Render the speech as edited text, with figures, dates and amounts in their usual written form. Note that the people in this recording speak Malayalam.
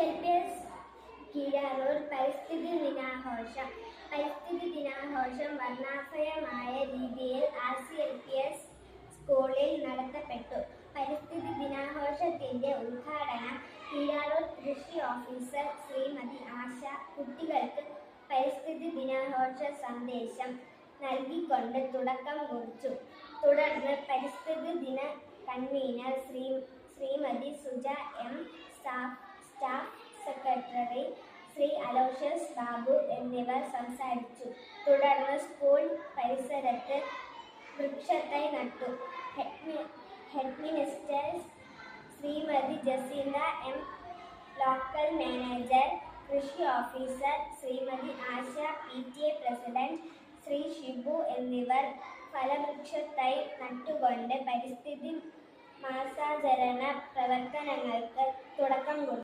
എൽപിഎസ് കീഴാളൂർ പരിസ്ഥിതി ദിനാഘോഷം വർണ്ണാഭമായ രീതിയിൽ RCLPS സ്കൂളിൽ നടത്തപ്പെട്ടു. പരിസ്ഥിതി ദിനാഘോഷത്തിന്റെ ഉദ്ഘാടനം കീഴാളൂർ കൃഷി ഓഫീസർ ശ്രീമതി ആശ കുട്ടികൾക്ക് പരിസ്ഥിതി ദിനാഘോഷ സന്ദേശം നൽകിക്കൊണ്ട് തുടക്കം കുറിച്ചു. തുടർന്ന് പരിസ്ഥിതി ദിന convener Shrimati Suja M, staff secretary Shri Aloysius Babu എന്നിവർ സംസാരിച്ചു. തുടർന്ന് സ്കൂൾ പരിസരത്ത് വൃക്ഷത്തൈ നട്ടു. Headmistress Shrimati Jacintha M, local manager കൃഷി officer Shrimati Asha, PTA president Shri Shibu എന്നിവർ ഫലവൃക്ഷത്തൈ നട്ടുകൊണ്ട് പരിസ്ഥിതി മാസാചരണ പ്രവർത്തനങ്ങൾക്ക് തുടക്കം കുറിച്ചു.